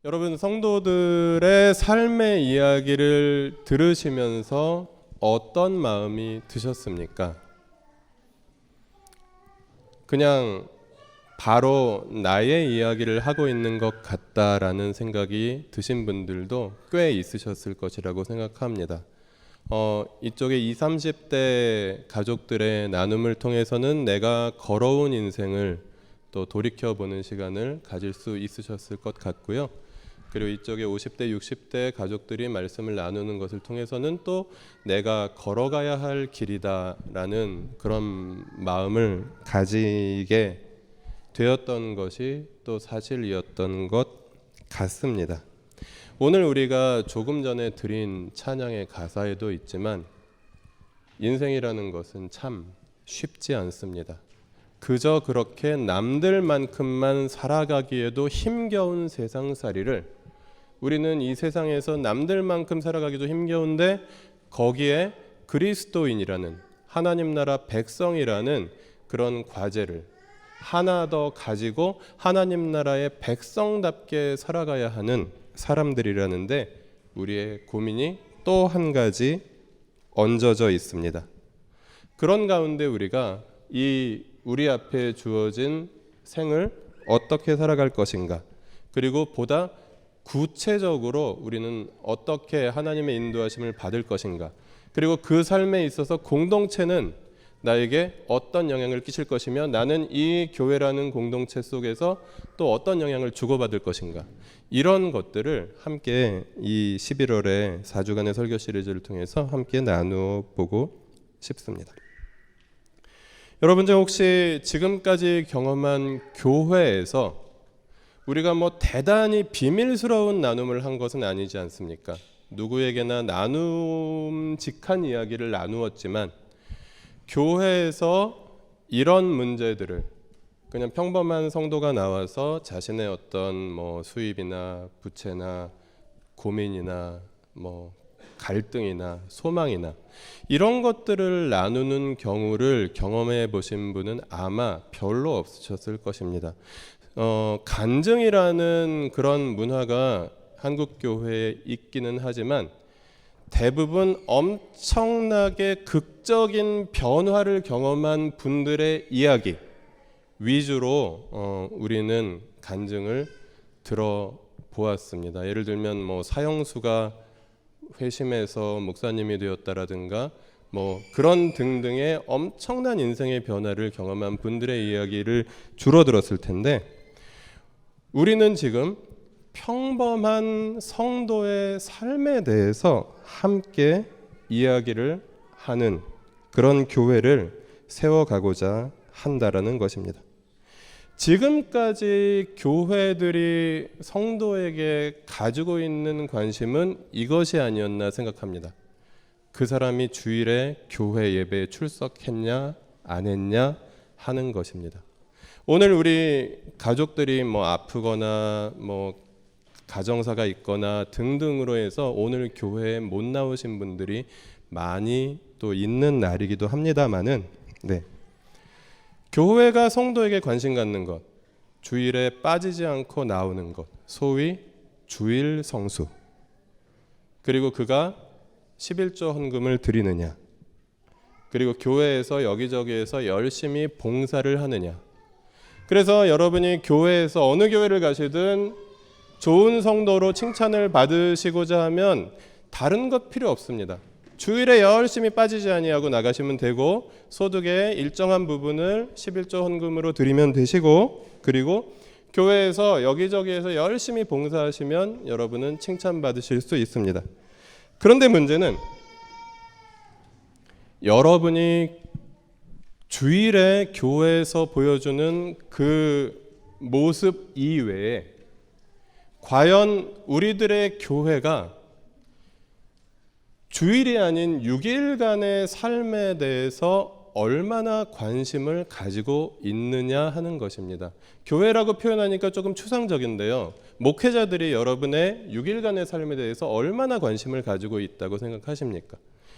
여러분, 성도들의 삶의 이야기를 들으시면서 어떤 마음이 드셨습니까? 그냥 바로 나의 이야기를 하고 있는 것 같다라는 생각이 드신 분들도 꽤 있으셨을 것이라고 생각합니다. 이쪽에 20, 30대 가족들의 나눔을 통해서는 내가 걸어온 인생을 또 돌이켜보는 시간을 가질 수 있으셨을 것 같고요. 그리고 이쪽에 50대, 60대 가족들이 말씀을 나누는 것을 통해서는 또 내가 걸어가야 할 길이다라는 그런 마음을 가지게 되었던 것이 또 사실이었던 것 같습니다. 오늘 우리가 조금 전에 드린 찬양의 가사에도 있지만 인생이라는 것은 참 쉽지 않습니다. 그저 그렇게 남들만큼만 살아가기에도 힘겨운 세상살이를 우리는 이 세상에서 남들만큼 살아가기도 힘겨운데 거기에 그리스도인이라는 하나님 나라 백성이라는 그런 과제를 하나 더 가지고 하나님 나라의 백성답게 살아가야 하는 사람들이라는데 우리의 고민이 또 한 가지 얹어져 있습니다. 그런 가운데 우리가 우리 앞에 주어진 생을 어떻게 살아갈 것인가, 그리고 보다 구체적으로 우리는 어떻게 하나님의 인도하심을 받을 것인가, 그리고 그 삶에 있어서 공동체는 나에게 어떤 영향을 끼칠 것이며 나는 이 교회라는 공동체 속에서 또 어떤 영향을 주고받을 것인가, 이런 것들을 함께 이 11월의 4주간의 설교 시리즈를 통해서 함께 나누어 보고 싶습니다. 여러분들 혹시 지금까지 경험한 교회에서 우리가 대단히 비밀스러운 나눔을 한 것은 아니지 않습니까? 누구에게나 나눔직한 이야기를 나누었지만 교회에서 이런 문제들을 그냥 평범한 성도가 나와서 자신의 어떤 수입이나 부채나 고민이나 갈등이나 소망이나 이런 것들을 나누는 경우를 경험해 보신 분은 아마 별로 없으셨을 것입니다. 간증이라는 그런 문화가 한국 교회에 있기는 하지만 대부분 엄청나게 극적인 변화를 경험한 분들의 이야기 위주로 우리는 간증을 들어보았습니다. 예를 들면 사형수가 회심해서 목사님이 되었다라든가 그런 등등의 엄청난 인생의 변화를 경험한 분들의 이야기를 주로 들었을 텐데 우리는 지금 평범한 성도의 삶에 대해서 함께 이야기를 하는 그런 교회를 세워가고자 한다라는 것입니다. 지금까지 교회들이 성도에게 가지고 있는 관심은 이것이 아니었나 생각합니다. 그 사람이 주일에 교회 예배에 출석했냐 안 했냐 하는 것입니다. 오늘 우리 가족들이 아프거나 가정사가 있거나 등등으로 해서 오늘 교회에 못 나오신 분들이 많이 또 있는 날이기도 합니다만은 교회가 성도에게 관심 갖는 것, 주일에 빠지지 않고 나오는 것, 소위 주일 성수, 그리고 그가 11조 헌금을 드리느냐, 그리고 교회에서 여기저기에서 열심히 봉사를 하느냐. 그래서 여러분이 교회에서 어느 교회를 가시든 좋은 성도로 칭찬을 받으시고자 하면 다른 것 필요 없습니다. 주일에 열심히 빠지지 아니하고 나가시면 되고 소득의 일정한 부분을 11조 헌금으로 드리면 되시고, 그리고 교회에서 여기저기에서 열심히 봉사하시면 여러분은 칭찬받으실 수 있습니다. 그런데 문제는 여러분이 주일에 교회에서 보여주는 그 모습 이외에 과연 우리들의 교회가 주일이 아닌 6일간의 삶에 대해서 얼마나 관심을 가지고 있느냐 하는 것입니다. 교회라고 표현하니까 조금 추상적인데요. 목회자들이 여러분의 6일간의 삶에 대해서 얼마나 관심을 가지고 있다고 생각하십니까?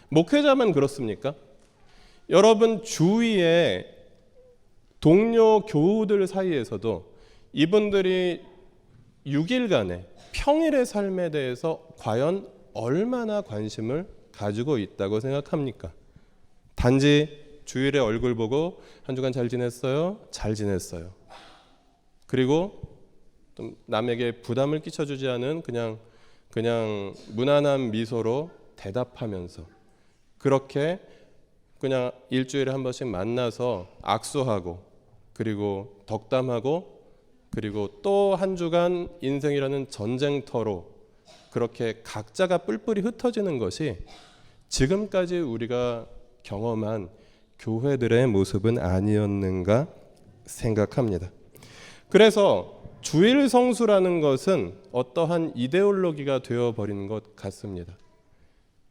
목회자만 그렇습니까? 여러분 주위에 동료 교우들 사이에서도 이분들이 6일간의 평일의 삶에 대해서 과연 얼마나 관심을 가지고 있다고 생각합니까? 단지 주일에 얼굴 보고 한 주간 잘 지냈어요? 잘 지냈어요. 그리고 좀 남에게 부담을 끼쳐주지 않은 그냥 무난한 미소로 대답하면서 그렇게 그냥 일주일에 한 번씩 만나서 악수하고 그리고 덕담하고 그리고 또 한 주간 인생이라는 전쟁터로 그렇게 각자가 뿔뿔이 흩어지는 것이 지금까지 우리가 경험한 교회들의 모습은 아니었는가 생각합니다. 그래서 주일 성수라는 것은 어떠한 이데올로기가 되어버린 것 같습니다.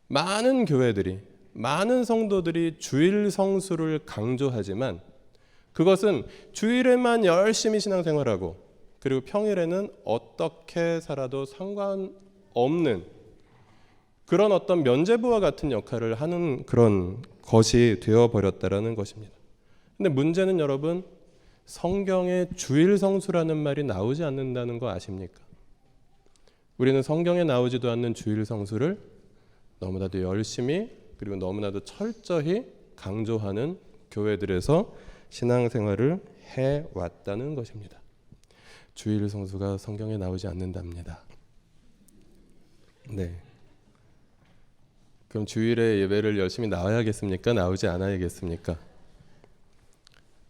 많은 교회들이 많은 성도들이 주일 성수를 강조하지만 그것은 주일에만 열심히 신앙생활하고 그리고 평일에는 어떻게 살아도 상관없는 그런 어떤 면죄부와 같은 역할을 하는 그런 것이 되어버렸다라는 것입니다. 근데 문제는 여러분, 성경에 주일 성수라는 말이 나오지 않는다는 거 아십니까? 우리는 성경에 나오지도 않는 주일 성수를 너무나도 열심히 그리고 너무나도 철저히 강조하는 교회들에서 신앙생활을 해왔다는 것입니다. 주일 성수가 성경에 나오지 않는답니다. 네. 그럼 주일에 예배를 열심히 나와야겠습니까? 나오지 않아야겠습니까?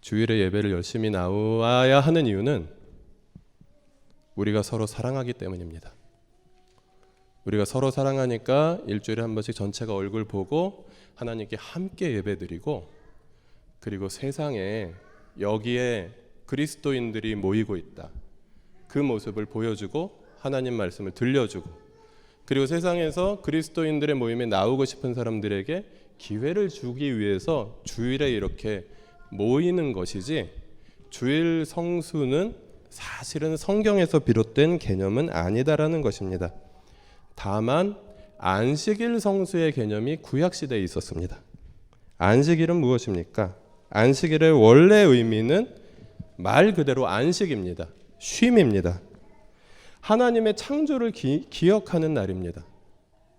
주일에 예배를 열심히 나와야 하는 이유는 우리가 서로 사랑하기 때문입니다. 우리가 서로 사랑하니까 일주일에 한 번씩 전체가 얼굴 보고 하나님께 함께 예배드리고 그리고 세상에 여기에 그리스도인들이 모이고 있다. 그 모습을 보여주고 하나님 말씀을 들려주고 그리고 세상에서 그리스도인들의 모임에 나오고 싶은 사람들에게 기회를 주기 위해서 주일에 이렇게 모이는 것이지 주일 성수는 사실은 성경에서 비롯된 개념은 아니다라는 것입니다. 다만 안식일 성수의 개념이 구약시대에 있었습니다. 안식일은 무엇입니까? 안식일의 원래 의미는 말 그대로 안식입니다. 쉼입니다. 하나님의 창조를 기억하는 날입니다.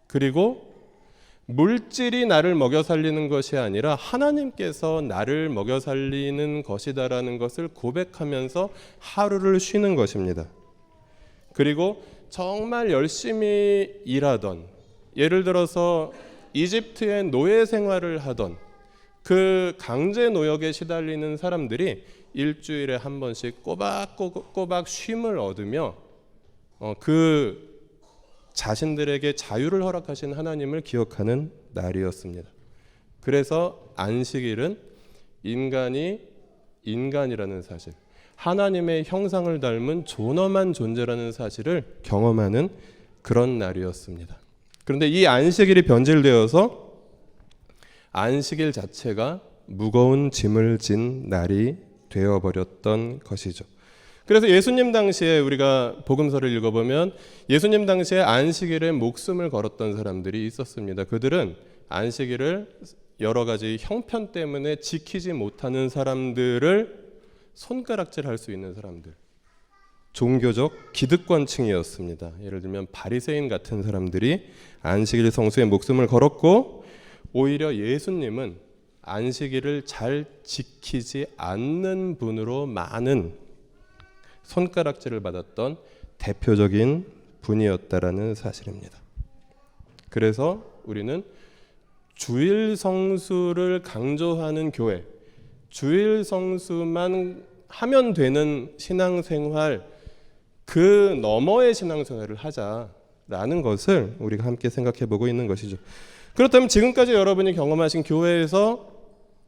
그리고 물질이 나를 먹여 살리는 것이 아니라 하나님께서 나를 먹여 살리는 것이다라는 것을 고백하면서 하루를 쉬는 것입니다. 그리고 정말 열심히 일하던, 예를 들어서 이집트의 노예 생활을 하던 그 강제 노역에 시달리는 사람들이 일주일에 한 번씩 꼬박 쉼을 얻으며 그 자신들에게 자유를 허락하신 하나님을 기억하는 날이었습니다. 그래서 안식일은 인간이 인간이라는 사실, 하나님의 형상을 닮은 존엄한 존재라는 사실을 경험하는 그런 날이었습니다. 그런데 이 안식일이 변질되어서 안식일 자체가 무거운 짐을 진 날이 되어버렸던 것이죠. 그래서 예수님 당시에 우리가 복음서를 읽어보면 예수님 당시에 안식일에 목숨을 걸었던 사람들이 있었습니다. 그들은 안식일을 여러 가지 형편 때문에 지키지 못하는 사람들을 손가락질할 수 있는 사람들, 종교적 기득권층이었습니다. 예를 들면 바리새인 같은 사람들이 안식일 성수에 목숨을 걸었고 오히려 예수님은 안식일을 잘 지키지 않는 분으로 많은 손가락질을 받았던 대표적인 분이었다라는 사실입니다. 그래서 우리는 주일 성수를 강조하는 교회, 주일 성수만 하면 되는 신앙생활, 그 너머의 신앙생활을 하자라는 것을 우리가 함께 생각해 보고 있는 것이죠. 그렇다면 지금까지 여러분이 경험하신 교회에서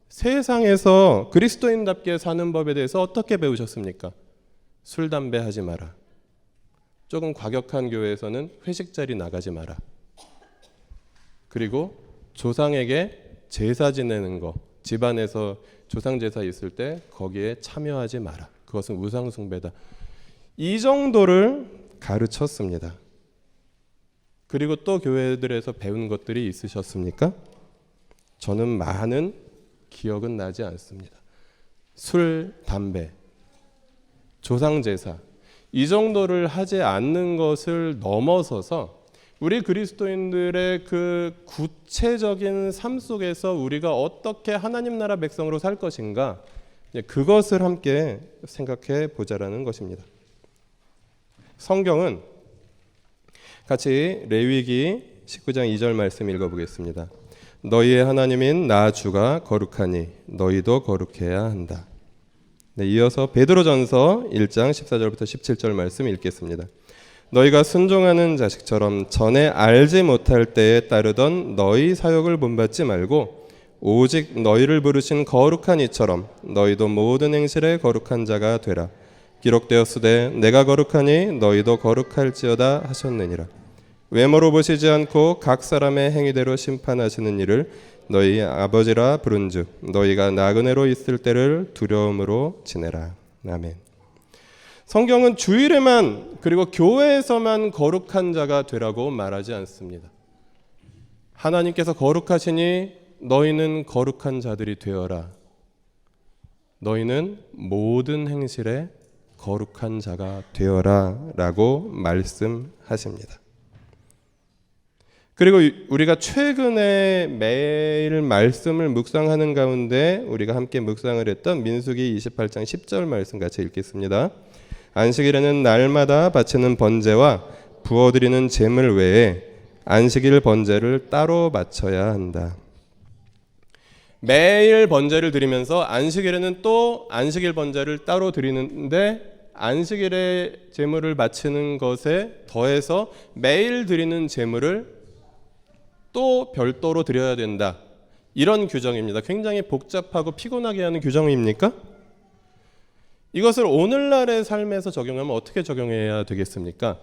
세상에서 그리스도인답게 사는 법에 대해서 어떻게 배우셨습니까? 술, 담배 하지 마라. 조금 과격한 교회에서는 회식 자리 나가지 마라. 그리고 조상에게 제사 지내는 거, 집안에서 조상 제사 있을 때 거기에 참여하지 마라. 그것은 우상 숭배다. 이 정도를 가르쳤습니다. 그리고 또 교회들에서 배운 것들이 있으셨습니까? 저는 많은 기억은 나지 않습니다. 술, 담배, 조상 제사, 이 정도를 하지 않는 것을 넘어서서 우리 그리스도인들의 그 구체적인 삶 속에서 우리가 어떻게 하나님 나라 백성으로 살 것인가, 그것을 함께 생각해 보자라는 것입니다. 성경은 같이 레위기 19장 2절 말씀 읽어보겠습니다. 너희의 하나님인 나 주가 거룩하니 너희도 거룩해야 한다. 네, 이어서 베드로전서 1장 14절부터 17절 말씀 읽겠습니다. 너희가 순종하는 자식처럼 전에 알지 못할 때에 따르던 너희 사역을 본받지 말고 오직 너희를 부르신 거룩한 이처럼 너희도 모든 행실에 거룩한 자가 되라. 기록되었으되 내가 거룩하니 너희도 거룩할지어다 하셨느니라. 외모로 보시지 않고 각 사람의 행위대로 심판하시는 이를 너희 아버지라 부른즉 너희가 나그네로 있을 때를 두려움으로 지내라. 아멘. 성경은 주일에만 그리고 교회에서만 거룩한 자가 되라고 말하지 않습니다. 하나님께서 거룩하시니 너희는 거룩한 자들이 되어라. 너희는 모든 행실에 거룩한 자가 되어라 라고 말씀하십니다. 그리고 우리가 최근에 매일 말씀을 묵상하는 가운데 우리가 함께 묵상을 했던 민수기 28장 10절 말씀 같이 읽겠습니다. 안식일에는 날마다 바치는 번제와 부어드리는 제물 외에 안식일 번제를 따로 바쳐야 한다. 매일 번제를 드리면서 안식일에는 또 안식일 번제를 따로 드리는데 안식일에 제물을 바치는 것에 더해서 매일 드리는 제물을 또 별도로 드려야 된다. 이런 규정입니다. 굉장히 복잡하고 피곤하게 하는 규정입니까? 이것을 오늘날의 삶에서 적용하면 어떻게 적용해야 되겠습니까?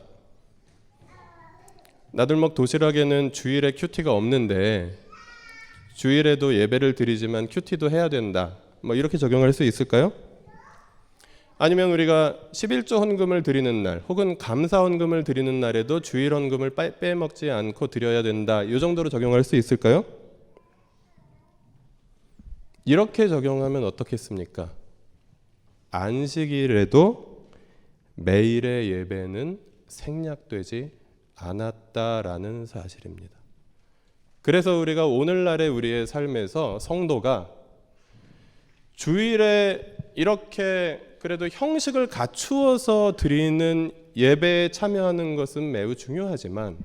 나들먹 도시락에는 주일에 큐티가 없는데 주일에도 예배를 드리지만 큐티도 해야 된다. 이렇게 적용할 수 있을까요? 아니면 우리가 11조 헌금을 드리는 날 혹은 감사 헌금을 드리는 날에도 주일 헌금을 빼먹지 않고 드려야 된다. 이 정도로 적용할 수 있을까요? 이렇게 적용하면 어떻겠습니까? 안식일에도 매일의 예배는 생략되지 않았다라는 사실입니다. 그래서 우리가 오늘날의 우리의 삶에서 성도가 주일에 이렇게 그래도 형식을 갖추어서 드리는 예배에 참여하는 것은 매우 중요하지만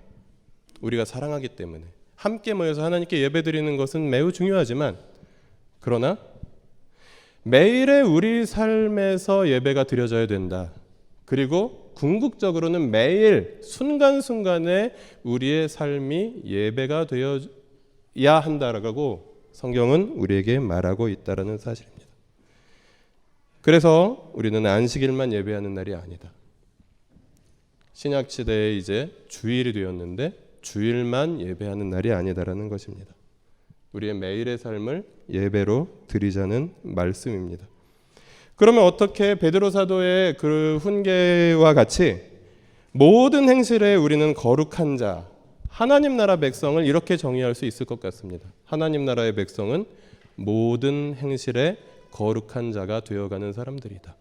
우리가 사랑하기 때문에 함께 모여서 하나님께 예배 드리는 것은 매우 중요하지만 그러나 매일의 우리 삶에서 예배가 드려져야 된다. 그리고 궁극적으로는 매일 순간순간에 우리의 삶이 예배가 되어야 한다라고 성경은 우리에게 말하고 있다라는 사실입니다. 그래서 우리는 안식일만 예배하는 날이 아니다. 신약시대에 이제 주일이 되었는데 주일만 예배하는 날이 아니다라는 것입니다. 우리의 매일의 삶을 예배로 드리자는 말씀입니다. 그러면 어떻게 베드로 사도의 그 훈계와 같이 모든 행실에 우리는 거룩한 자, 하나님 나라 백성을 이렇게 정의할 수 있을 것 같습니다. 하나님 나라의 백성은 모든 행실에 거룩한 자가 되어가는 사람들이다.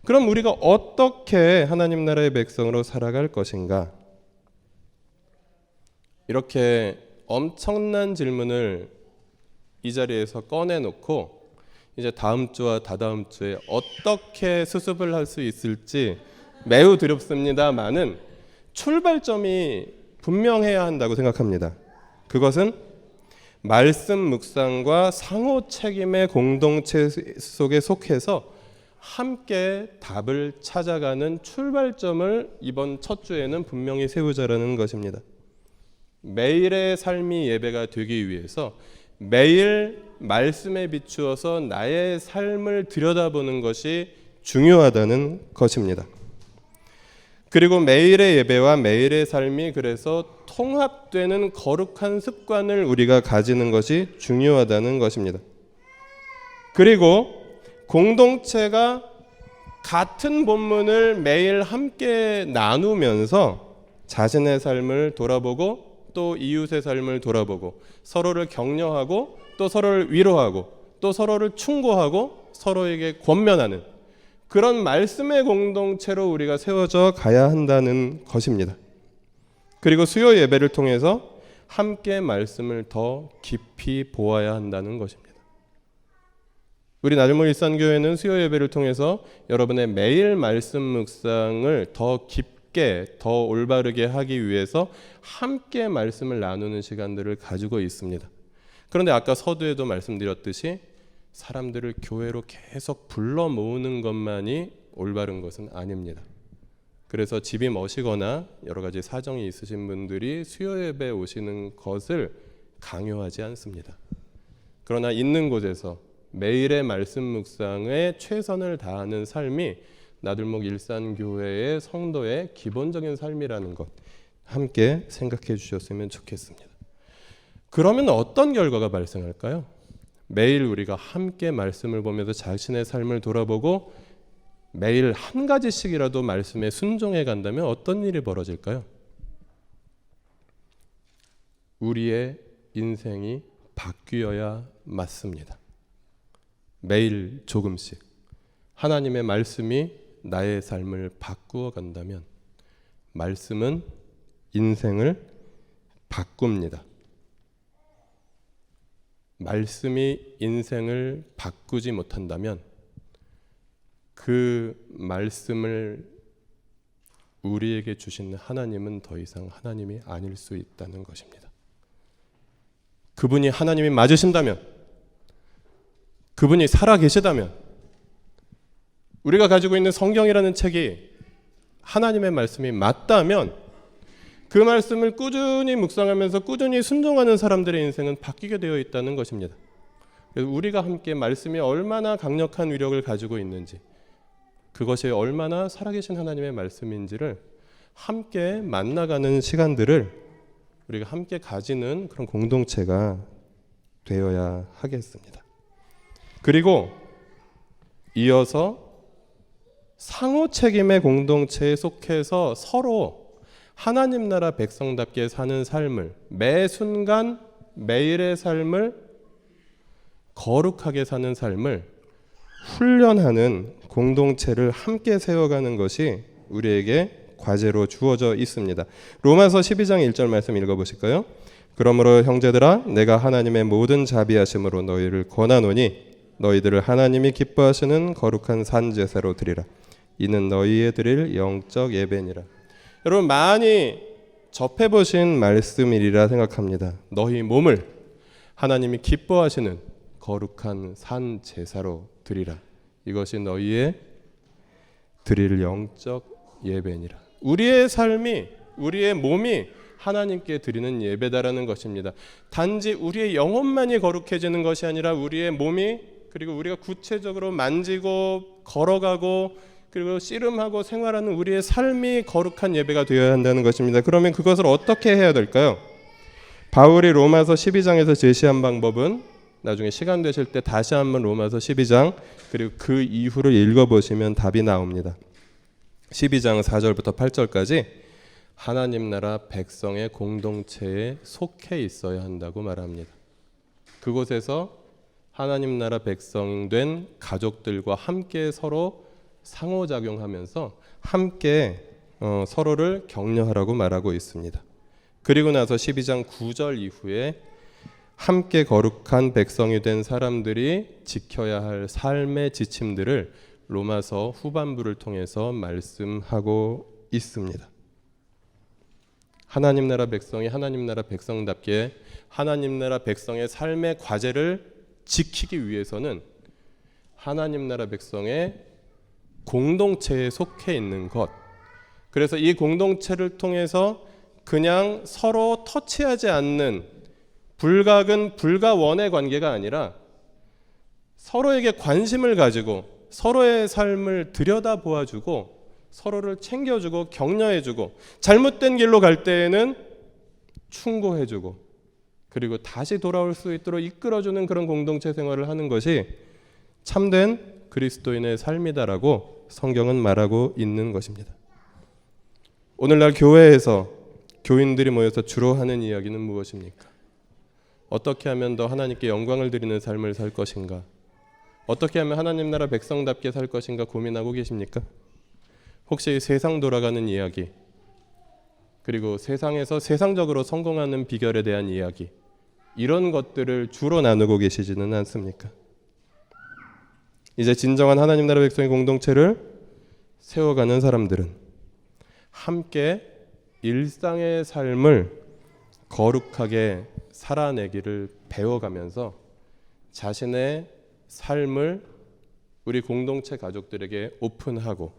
그럼 우리가 어떻게 하나님 나라의 백성으로 살아갈 것인가? 이렇게 엄청난 질문을 이 자리에서 꺼내놓고 이제 다음 주와 다다음 주에 어떻게 수습을 할 수 있을지 매우 두렵습니다만은 출발점이 분명해야 한다고 생각합니다. 그것은 말씀 묵상과 상호 책임의 공동체 속에 속해서 함께 답을 찾아가는 출발점을 이번 첫 주에는 분명히 세우자라는 것입니다. 매일의 삶이 예배가 되기 위해서 매일 말씀에 비추어서 나의 삶을 들여다보는 것이 중요하다는 것입니다. 그리고 매일의 예배와 매일의 삶이 그래서 통합되는 거룩한 습관을 우리가 가지는 것이 중요하다는 것입니다. 그리고 공동체가 같은 본문을 매일 함께 나누면서 자신의 삶을 돌아보고 또 이웃의 삶을 돌아보고 서로를 격려하고 또 서로를 위로하고 또 서로를 충고하고 서로에게 권면하는 그런 말씀의 공동체로 우리가 세워져 가야 한다는 것입니다. 그리고 수요 예배를 통해서 함께 말씀을 더 깊이 보아야 한다는 것입니다. 우리 나들목 일산교회는 수요 예배를 통해서 여러분의 매일 말씀 묵상을 더 깊게 더 올바르게 하기 위해서 함께 말씀을 나누는 시간들을 가지고 있습니다. 그런데 아까 서두에도 말씀드렸듯이 사람들을 교회로 계속 불러 모으는 것만이 올바른 것은 아닙니다. 그래서 집이 머시거나 여러 가지 사정이 있으신 분들이 수요 예배에 오시는 것을 강요하지 않습니다. 그러나 있는 곳에서 매일의 말씀 묵상에 최선을 다하는 삶이 나들목 일산교회의 성도의 기본적인 삶이라는 것 함께 생각해 주셨으면 좋겠습니다. 그러면 어떤 결과가 발생할까요? 매일 우리가 함께 말씀을 보면서 자신의 삶을 돌아보고 매일 한 가지씩이라도 말씀에 순종해 간다면 어떤 일이 벌어질까요? 우리의 인생이 바뀌어야 맞습니다. 매일 조금씩 하나님의 말씀이 나의 삶을 바꾸어 간다면 말씀은 인생을 바꿉니다. 말씀이 인생을 바꾸지 못한다면 그 말씀을 우리에게 주신 하나님은 더 이상 하나님이 아닐 수 있다는 것입니다. 그분이 하나님이 맞으신다면, 그분이 살아계시다면, 우리가 가지고 있는 성경이라는 책이 하나님의 말씀이 맞다면 그 말씀을 꾸준히 묵상하면서 꾸준히 순종하는 사람들의 인생은 바뀌게 되어 있다는 것입니다. 그래서 우리가 함께 말씀이 얼마나 강력한 위력을 가지고 있는지, 그것이 얼마나 살아계신 하나님의 말씀인지를 함께 만나가는 시간들을 우리가 함께 가지는 그런 공동체가 되어야 하겠습니다. 그리고 이어서 상호 책임의 공동체에 속해서 서로 하나님 나라 백성답게 사는 삶을, 매 순간 매일의 삶을 거룩하게 사는 삶을 훈련하는 공동체를 함께 세워가는 것이 우리에게 과제로 주어져 있습니다. 로마서 12장 1절 말씀 읽어보실까요? 그러므로 형제들아 내가 하나님의 모든 자비하심으로 너희를 권하노니 너희들을 하나님이 기뻐하시는 거룩한 산 제사로 드리라. 이는 너희의 드릴 영적 예배니라. 여러분 많이 접해보신 말씀이리라 생각합니다. 너희 몸을 하나님이 기뻐하시는 거룩한 산 제사로 드리라. 이것이 너희의 드릴 영적 예배니라. 우리의 삶이, 우리의 몸이 하나님께 드리는 예배다라는 것입니다. 단지 우리의 영혼만이 거룩해지는 것이 아니라 우리의 몸이, 그리고 우리가 구체적으로 만지고 걸어가고 그리고 씨름하고 생활하는 우리의 삶이 거룩한 예배가 되어야 한다는 것입니다. 그러면 그것을 어떻게 해야 될까요? 바울이 로마서 12장에서 제시한 방법은 나중에 시간 되실 때 다시 한번 로마서 12장 그리고 그 이후를 읽어보시면 답이 나옵니다. 12장 4절부터 8절까지 하나님 나라 백성의 공동체에 속해 있어야 한다고 말합니다. 그곳에서 하나님 나라 백성 된 가족들과 함께 서로 상호작용하면서 함께 서로를 격려하라고 말하고 있습니다. 그리고 나서 12장 9절 이후에 함께 거룩한 백성이 된 사람들이 지켜야 할 삶의 지침들을 로마서 후반부를 통해서 말씀하고 있습니다. 하나님 나라 백성이 하나님 나라 백성답게 하나님 나라 백성의 삶의 과제를 지키기 위해서는 하나님 나라 백성의 공동체에 속해 있는 것, 그래서 이 공동체를 통해서 그냥 서로 터치하지 않는 불가근 불가원의 관계가 아니라 서로에게 관심을 가지고 서로의 삶을 들여다보아주고 서로를 챙겨주고 격려해주고 잘못된 길로 갈 때에는 충고해주고 그리고 다시 돌아올 수 있도록 이끌어주는 그런 공동체 생활을 하는 것이 참된 그리스도인의 삶이다라고 성경은 말하고 있는 것입니다. 오늘날 교회에서 교인들이 모여서 주로 하는 이야기는 무엇입니까? 어떻게 하면 더 하나님께 영광을 드리는 삶을 살 것인가? 어떻게 하면 하나님 나라 백성답게 살 것인가 고민하고 계십니까? 혹시 세상 돌아가는 이야기, 그리고 세상에서 세상적으로 성공하는 비결에 대한 이야기, 이런 것들을 주로 나누고 계시지는 않습니까? 이제 진정한 하나님 나라 백성의 공동체를 세워가는 사람들은 함께 일상의 삶을 거룩하게 살아내기를 배워가면서 자신의 삶을 우리 공동체 가족들에게 오픈하고,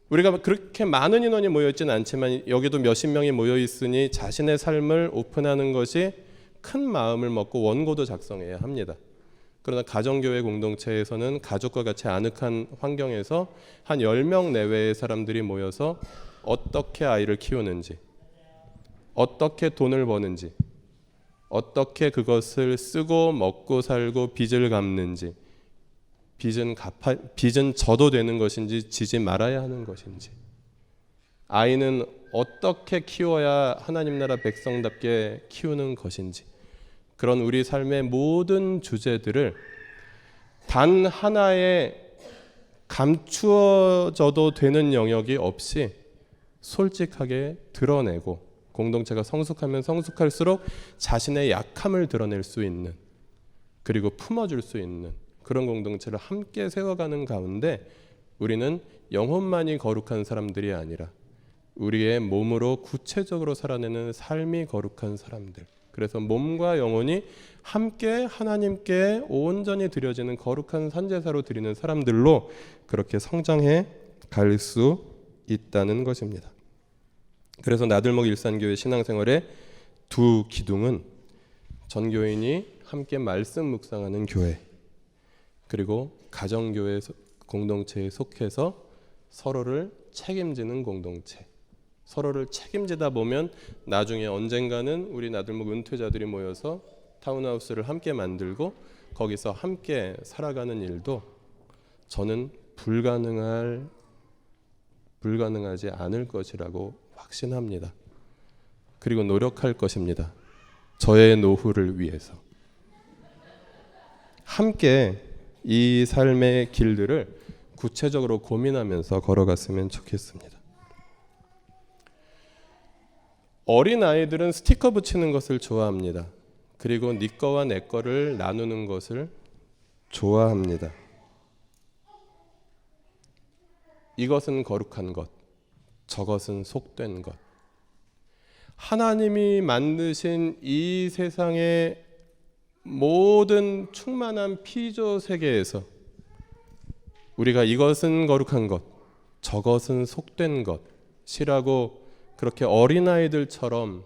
우리가 그렇게 많은 인원이 모여있지는 않지만 여기도 몇십 명이 모여있으니 자신의 삶을 오픈하는 것이 큰 마음을 먹고 원고도 작성해야 합니다. 그러나 가정교회 공동체에서는 가족과 같이 아늑한 환경에서 한 10명 내외의 사람들이 모여서 어떻게 아이를 키우는지, 어떻게 돈을 버는지, 어떻게 그것을 쓰고 먹고 살고 빚을 갚는지, 빚은 져도 되는 것인지 지지 말아야 하는 것인지, 아이는 어떻게 키워야 하나님 나라 백성답게 키우는 것인지, 그런 우리 삶의 모든 주제들을 단 하나의 감추어져도 되는 영역이 없이 솔직하게 드러내고, 공동체가 성숙하면 성숙할수록 자신의 약함을 드러낼 수 있는, 그리고 품어줄 수 있는 그런 공동체를 함께 세워가는 가운데 우리는 영혼만이 거룩한 사람들이 아니라 우리의 몸으로 구체적으로 살아내는 삶이 거룩한 사람들, 그래서 몸과 영혼이 함께 하나님께 온전히 드려지는 거룩한 산제사로 드리는 사람들로 그렇게 성장해 갈 수 있다는 것입니다. 그래서 나들목 일산교회 신앙생활의 두 기둥은 전교인이 함께 말씀 묵상하는 교회, 그리고 가정교회 공동체에 속해서 서로를 책임지는 공동체. 서로를 책임지다 보면 나중에 언젠가는 우리 나들목 은퇴자들이 모여서 타운하우스를 함께 만들고 거기서 함께 살아가는 일도 저는 불가능하지 않을 것이라고 확신합니다. 그리고 노력할 것입니다. 저의 노후를 위해서. 함께 이 삶의 길들을 구체적으로 고민하면서 걸어갔으면 좋겠습니다. 어린 아이들은 스티커 붙이는 것을 좋아합니다. 그리고 네 거와 내 거를 나누는 것을 좋아합니다. 이것은 거룩한 것, 저것은 속된 것. 하나님이 만드신 이 세상의 모든 충만한 피조 세계에서 우리가 이것은 거룩한 것, 저것은 속된 것이라고 그렇게 어린아이들처럼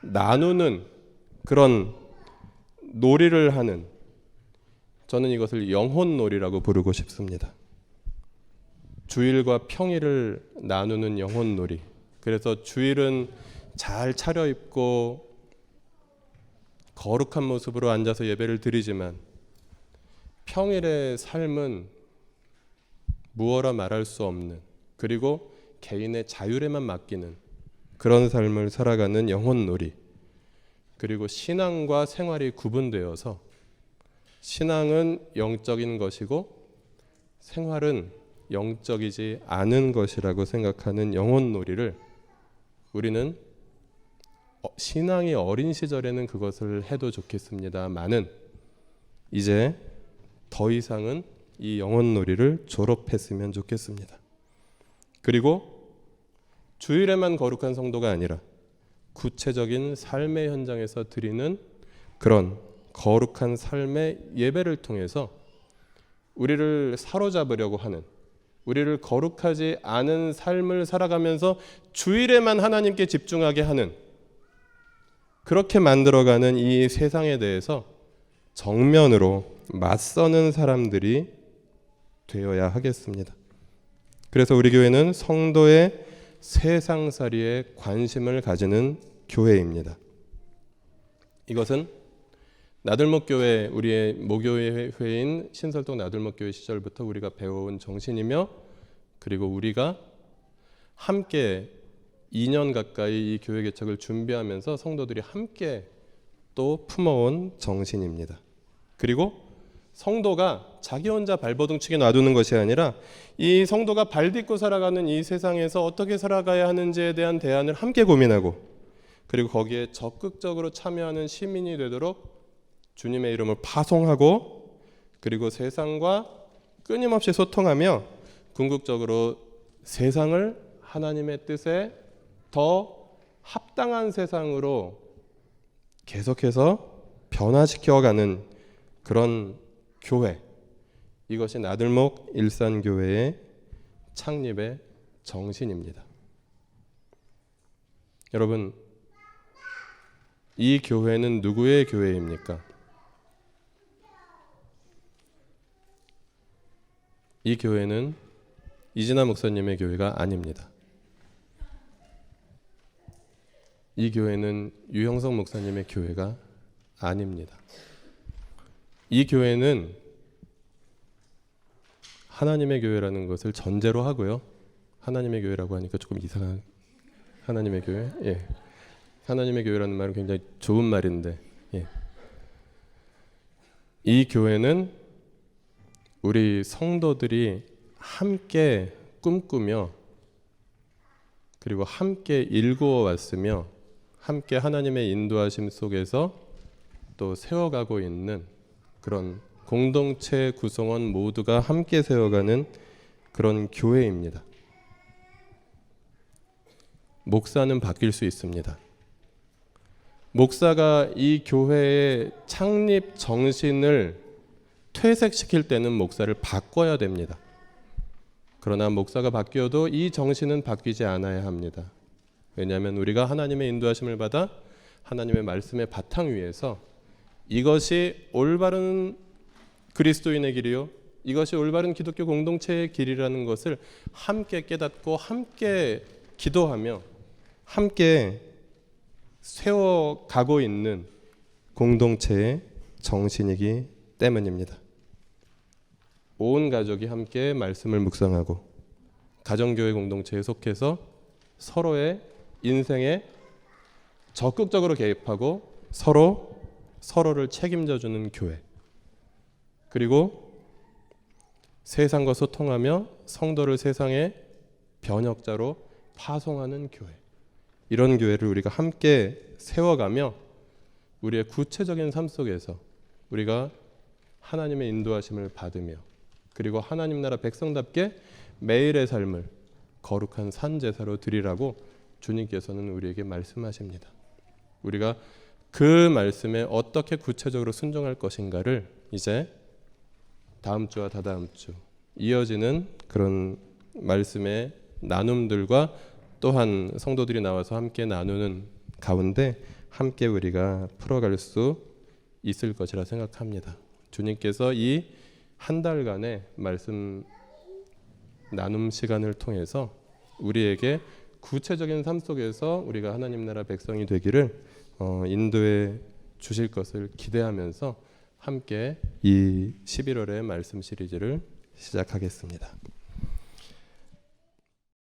나누는 그런 놀이를 하는, 저는 이것을 영혼놀이라고 부르고 싶습니다. 주일과 평일을 나누는 영혼놀이. 그래서 주일은 잘 차려입고 거룩한 모습으로 앉아서 예배를 드리지만 평일의 삶은 무어라 말할 수 없는, 그리고 개인의 자율에만 맡기는 그런 삶을 살아가는 영혼놀이. 그리고 신앙과 생활이 구분되어서 신앙은 영적인 것이고 생활은 영적이지 않은 것이라고 생각하는 영혼놀이를 우리는 신앙이 어린 시절에는 그것을 해도 좋겠습니다마는 이제 더 이상은 이 영혼놀이를 졸업했으면 좋겠습니다. 그리고 주일에만 거룩한 성도가 아니라 구체적인 삶의 현장에서 드리는 그런 거룩한 삶의 예배를 통해서 우리를 사로잡으려고 하는, 우리를 거룩하지 않은 삶을 살아가면서 주일에만 하나님께 집중하게 하는, 그렇게 만들어가는 이 세상에 대해서 정면으로 맞서는 사람들이 되어야 하겠습니다. 그래서 우리 교회는 성도의 세상살이에 관심을 가지는 교회입니다. 이것은 나들목교회, 우리의 모교회인 신설동 나들목교회 시절부터 우리가 배워온 정신이며, 그리고 우리가 함께 2년 가까이 이 교회 개척을 준비하면서 성도들이 함께 또 품어온 정신입니다. 그리고 성도가 자기 혼자 발버둥치게 놔두는 것이 아니라 이 성도가 발딛고 살아가는 이 세상에서 어떻게 살아가야 하는지에 대한 대안을 함께 고민하고, 그리고 거기에 적극적으로 참여하는 시민이 되도록 주님의 이름을 파송하고, 그리고 세상과 끊임없이 소통하며 궁극적으로 세상을 하나님의 뜻에 더 합당한 세상으로 계속해서 변화시켜가는 그런 교회, 이것이 나들목 일산교회의 창립의 정신입니다. 여러분, 이 교회는 누구의 교회입니까? 이 교회는 이진아 목사님의 교회가 아닙니다. 이 교회는 유형석 목사님의 교회가 아닙니다. 이 교회는 하나님의 교회라는 것을 전제로 하고요. 하나님의 교회라고 하니까 조금 이상한, 하나님의 교회? 예. 하나님의 교회라는 말은 굉장히 좋은 말인데, 예. 이 교회는 우리 성도들이 함께 꿈꾸며, 그리고 함께 일구어 왔으며, 함께 하나님의 인도하심 속에서 또 세워가고 있는 그런 공동체 구성원 모두가 함께 세워가는 그런 교회입니다. 목사는 바뀔 수 있습니다. 목사가 이 교회의 창립 정신을 퇴색시킬 때는 목사를 바꿔야 됩니다. 그러나 목사가 바뀌어도 이 정신은 바뀌지 않아야 합니다. 왜냐하면 우리가 하나님의 인도하심을 받아 하나님의 말씀의 바탕 위에서 이것이 올바른 그리스도인의 길이요, 이것이 올바른 기독교 공동체의 길이라는 것을 함께 깨닫고 함께 기도하며 함께 세워가고 있는 공동체의 정신이기 때문입니다. 온 가족이 함께 말씀을 묵상하고 가정교회 공동체에 속해서 서로의 인생에 적극적으로 개입하고 서로를 책임져주는 교회, 그리고 세상과 소통하며 성도를 세상의 변혁자로 파송하는 교회, 이런 교회를 우리가 함께 세워가며 우리의 구체적인 삶 속에서 우리가 하나님의 인도하심을 받으며, 그리고 하나님 나라 백성답게 매일의 삶을 거룩한 산 제사로 드리라고 주님께서는 우리에게 말씀하십니다. 우리가 그 말씀에 어떻게 구체적으로 순종할 것인가를 이제 다음 주와 다다음 주 이어지는 그런 말씀의 나눔들과 또한 성도들이 나와서 함께 나누는 가운데 함께 우리가 풀어갈 수 있을 것이라 생각합니다. 주님께서 이 한 달간의 말씀 나눔 시간을 통해서 우리에게 구체적인 삶 속에서 우리가 하나님 나라 백성이 되기를 인도해 주실 것을 기대하면서 함께 이 11월의 말씀 시리즈를 시작하겠습니다.